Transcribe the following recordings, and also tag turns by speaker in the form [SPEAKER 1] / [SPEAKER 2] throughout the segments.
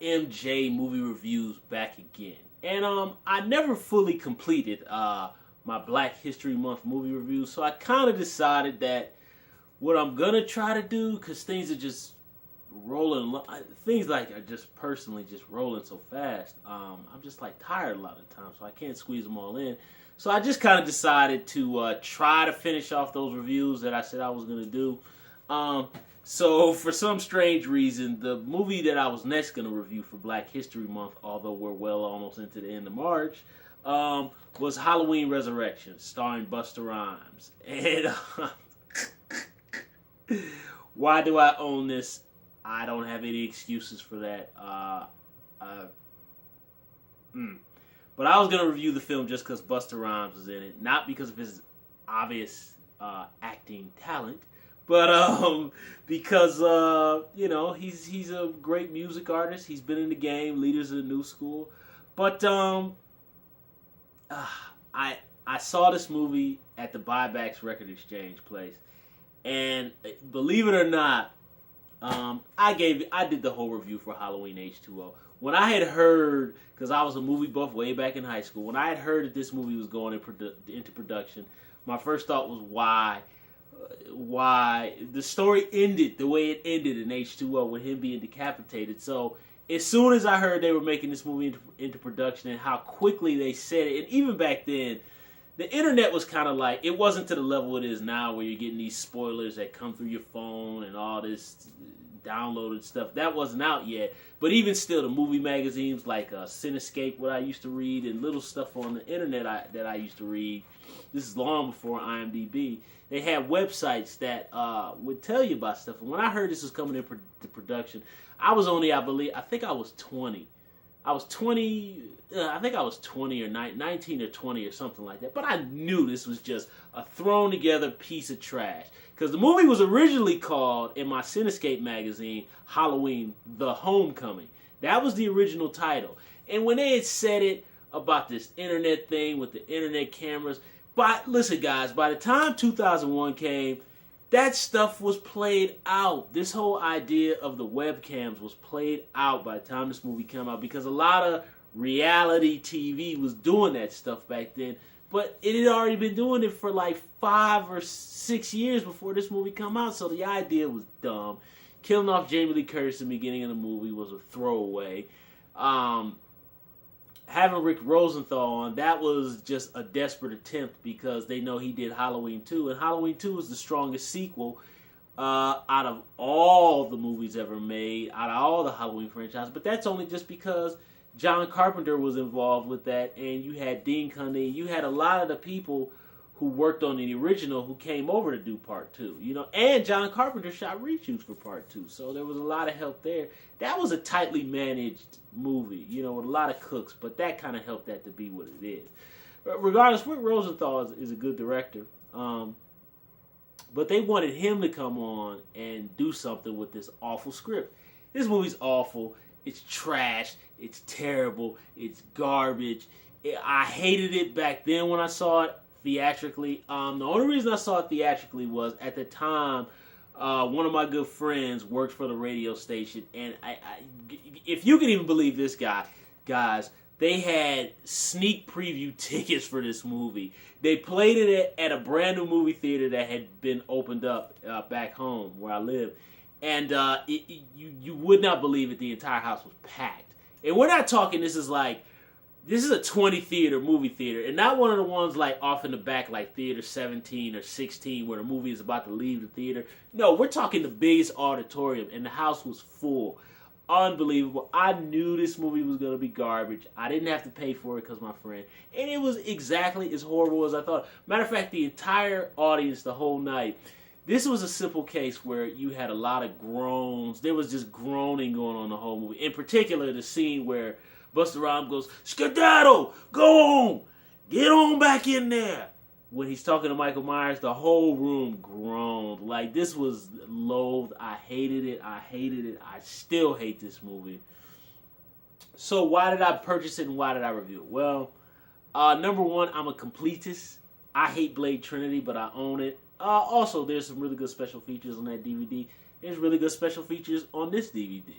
[SPEAKER 1] MJ movie reviews back again. And I never fully completed my Black History Month movie review, so I kind of decided that what I'm gonna try to do, because things are just rolling, things like are just personally just rolling so fast. I'm just like tired a lot of the time, so I can't squeeze them all in. So I just kind of decided to try to finish off those reviews that I said I was gonna do. So for some strange reason, the movie that I was next going to review for Black History Month, although we're well almost into the end of March, was Halloween Resurrection, starring Busta Rhymes. And why do I own this? I don't have any excuses for that. But I was going to review the film just because Busta Rhymes was in it, not because of his obvious acting talent. But because he's a great music artist. He's been in the game, leaders of the new school. But I saw this movie at the Buybacks Record Exchange place, and believe it or not, I did the whole review for Halloween H2O. When I had heard, because I was a movie buff way back in high school, when I had heard that this movie was going into production, my first thought was why the story ended the way it ended in H2O with him being decapitated. So as soon as I heard they were making this movie into production and how quickly they said it, and even back then, the internet was kind of like, it wasn't to the level it is now where you're getting these spoilers that come through your phone and all this downloaded stuff. That wasn't out yet. But even still, the movie magazines like Cinescape, what I used to read, and little stuff on the internet that I used to read, this is long before IMDb, they had websites that would tell you about stuff. And when I heard this was coming into production, I was only, I think I was 20. I was 20, I think I was 20 or 19 or 20 or something like that. But I knew this was just a thrown together piece of trash. Because the movie was originally called, in my Cinescape magazine, Halloween The Homecoming. That was the original title. And when they had said it about this internet thing with the internet cameras, but listen guys, by the time 2001 came, that stuff was played out. This whole idea of the webcams was played out by the time this movie came out, because a lot of reality TV was doing that stuff back then. But it had already been doing it for like 5 or 6 years before this movie come out. So the idea was dumb. Killing off Jamie Lee Curtis in the beginning of the movie was a throwaway. Having Rick Rosenthal on, that was just a desperate attempt because they know he did Halloween 2. And Halloween 2 is the strongest sequel out of all the movies ever made, out of all the Halloween franchise. But that's only just because John Carpenter was involved with that, and you had Dean Cundey, you had a lot of the people who worked on the original who came over to do part 2, and John Carpenter shot reshoots for part 2, so there was a lot of help there. That was a tightly managed movie, with a lot of cooks, but that kind of helped that to be what it is. But regardless, Rick Rosenthal is a good director, but they wanted him to come on and do something with this awful script. This movie's awful. It's trash. It's terrible. It's garbage. I hated it back then when I saw it theatrically. The only reason I saw it theatrically was at the time, one of my good friends worked for the radio station, and if you can even believe this guys, they had sneak preview tickets for this movie. They played it at a brand new movie theater that had been opened up back home where I live. And you would not believe it. The entire house was packed. And we're not talking, this is a 20 theater movie theater. And not one of the ones like off in the back like theater 17 or 16 where the movie is about to leave the theater. No, we're talking the biggest auditorium. And the house was full. Unbelievable. I knew this movie was going to be garbage. I didn't have to pay for it because my friend. And it was exactly as horrible as I thought. Matter of fact, the entire audience the whole night, this was a simple case where you had a lot of groans. There was just groaning going on the whole movie. In particular, the scene where Busta Rhymes goes, "Skedaddle! Go on! Get on back in there!" When he's talking to Michael Myers, the whole room groaned. Like, this was loathed. I hated it. I still hate this movie. So why did I purchase it and why did I review it? Well, number one, I'm a completist. I hate Blade Trinity, but I own it. Also, there's some really good special features on that DVD. There's really good special features on this DVD.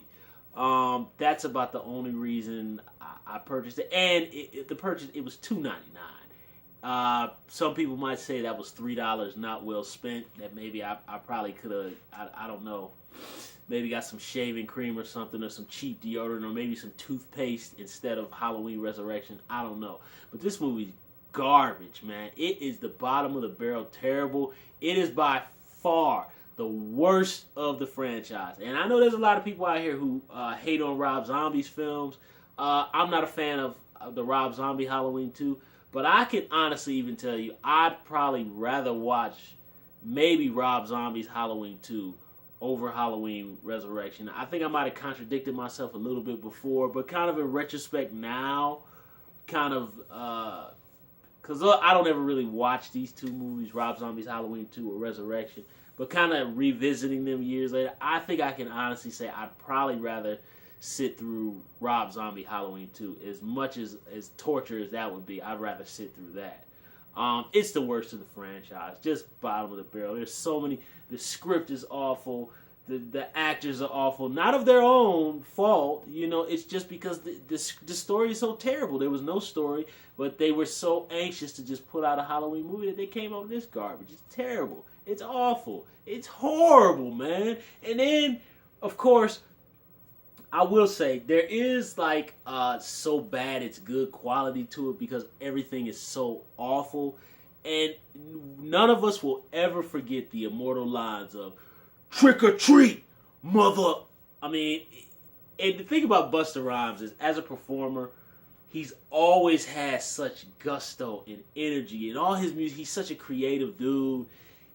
[SPEAKER 1] That's about the only reason I purchased it, and it was $2.99. Some people might say that was $3 not well spent. That maybe I probably could have. I don't know. Maybe got some shaving cream or something, or some cheap deodorant, or maybe some toothpaste instead of Halloween Resurrection. I don't know. But this movie's garbage, man. It is the bottom of the barrel, terrible. It is by far the worst of the franchise. And I know there's a lot of people out here who hate on Rob Zombie's films. I'm not a fan of the Rob Zombie Halloween 2, but I can honestly even tell you I'd probably rather watch maybe Rob Zombie's Halloween 2 over Halloween Resurrection. I think I might have contradicted myself a little bit before, but kind of in retrospect now, kind of, because I don't ever really watch these two movies, Rob Zombie's Halloween 2 or Resurrection, but kind of revisiting them years later, I think I can honestly say I'd probably rather sit through Rob Zombie Halloween 2. As much as torture as that would be, I'd rather sit through that. It's the worst of the franchise, just bottom of the barrel. There's so many. The script is awful. The actors are awful. Not of their own fault, it's just because the story is so terrible. There was no story, but they were so anxious to just put out a Halloween movie that they came up with this garbage. It's terrible. It's awful. It's horrible, man. And then, of course, I will say there is like so bad it's good quality to it because everything is so awful, and none of us will ever forget the immortal lines of "trick or treat, mother." I mean, and the thing about Busta Rhymes is, as a performer, he's always had such gusto and energy in all his music. He's such a creative dude.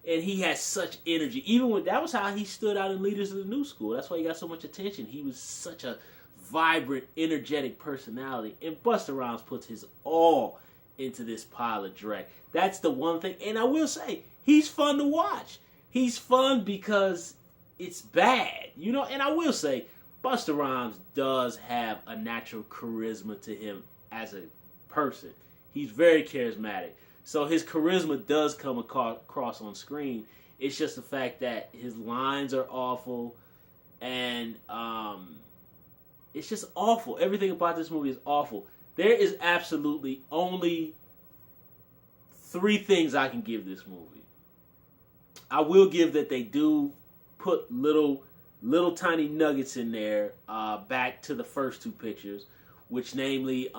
[SPEAKER 1] And he has such energy. Even when that was how he stood out in Leaders of the New School. That's why he got so much attention. He was such a vibrant, energetic personality. And Busta Rhymes puts his all into this pile of dreck. That's the one thing. And I will say, he's fun to watch. He's fun because it's bad. And I will say, Busta Rhymes does have a natural charisma to him as a person. He's very charismatic. So his charisma does come across on screen. It's just the fact that his lines are awful, and it's just awful. Everything about this movie is awful. There is absolutely only 3 things I can give this movie. I will give that they do put little tiny nuggets in there back to the first 2 pictures, which namely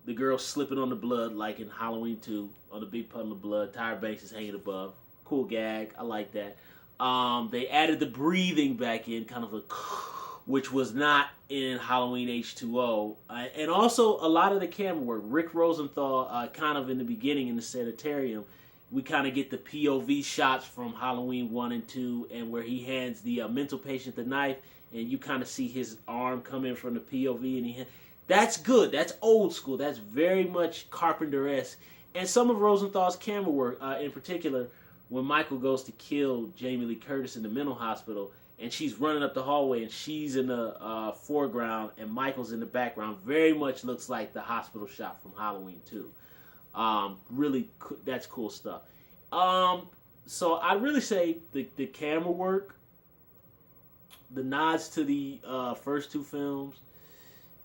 [SPEAKER 1] the girl slipping on the blood like in Halloween 2 on the big puddle of blood. Tyra Banks is hanging above. Cool gag. I like that. They added the breathing back in, kind of which was not in Halloween H2O. And also a lot of the camera work. Rick Rosenthal, kind of in the beginning in the sanitarium, we kind of get the POV shots from Halloween 1 and 2, and where he hands the mental patient the knife, and you kind of see his arm come in from the POV, and that's good. That's old school. That's very much Carpenter-esque. And some of Rosenthal's camera work, in particular, when Michael goes to kill Jamie Lee Curtis in the mental hospital, and she's running up the hallway, and she's in the foreground, and Michael's in the background, very much looks like the hospital shot from Halloween 2. Really, that's cool stuff. So I'd really say the camera work, the nods to the first 2 films,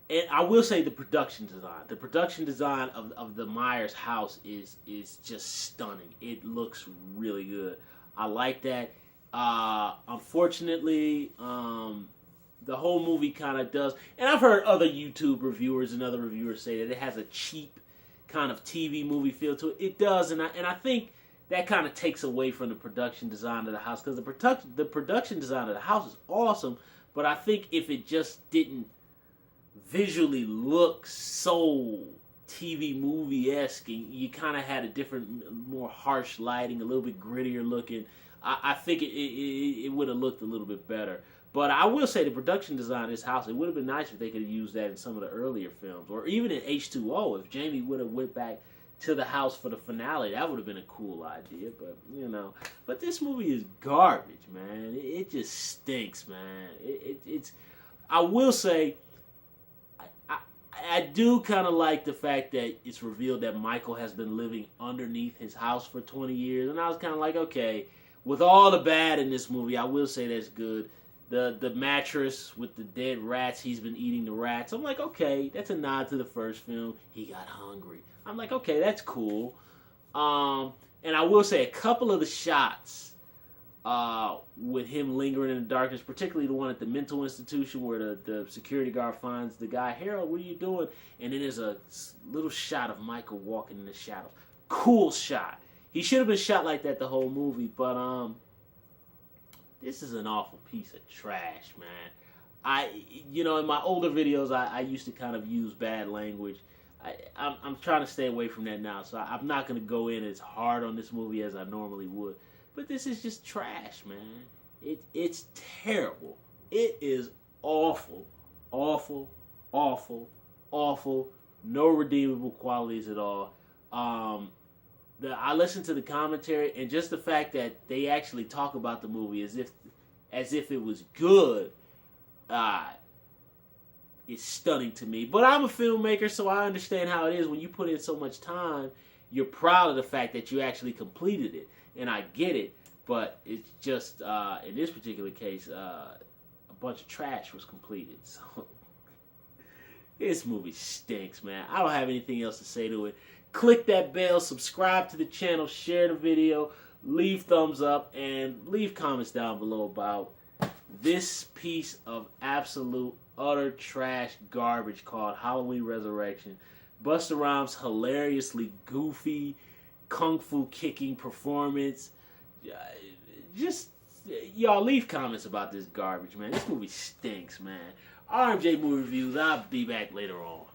[SPEAKER 1] and I will say the production design. The production design of the Myers house is just stunning. It looks really good. I like that. Unfortunately, the whole movie kind of does, and I've heard other YouTube reviewers and other reviewers say that it has a cheap kind of TV movie feel to it. It does, and I think that kind of takes away from the production design of the house, because the production design of the house is awesome, but I think if it just didn't visually look so TV movie-esque, and you kind of had a different, more harsh lighting, a little bit grittier looking, I think it would have looked a little bit better. But I will say the production design of this house, it would have been nice if they could have used that in some of the earlier films, or even in H2O, if Jamie would have went back to the house for the finale. That would have been a cool idea, but But this movie is garbage, man. It just stinks, man. It's. I will say, I do kind of like the fact that it's revealed that Michael has been living underneath his house for 20 years, and I was kind of like, okay, with all the bad in this movie, I will say that's good. The mattress with the dead rats, he's been eating the rats. I'm like, okay, that's a nod to the first film. He got hungry. I'm like, okay, that's cool. And I will say a couple of the shots with him lingering in the darkness, particularly the one at the mental institution where the security guard finds the guy, Harold, what are you doing? And then there's a little shot of Michael walking in the shadows. Cool shot. He should have been shot like that the whole movie, but this is an awful piece of trash, man. In my older videos, I used to kind of use bad language. I'm trying to stay away from that now, so I'm not going to go in as hard on this movie as I normally would. But this is just trash, man. It's terrible. It is awful, awful, awful, awful. No redeemable qualities at all. I listened to the commentary, and just the fact that they actually talk about the movie as if it was good, is stunning to me. But I'm a filmmaker, so I understand how it is when you put in so much time. You're proud of the fact that you actually completed it, and I get it. But it's just in this particular case, a bunch of trash was completed. So this movie stinks, man. I don't have anything else to say to it. Click that bell, subscribe to the channel, share the video, leave thumbs up, and leave comments down below about this piece of absolute, utter trash garbage called Halloween Resurrection. Busta Rhymes' hilariously goofy, kung fu kicking performance. Just, y'all leave comments about this garbage, man. This movie stinks, man. RMJ Movie Reviews. I'll be back later on.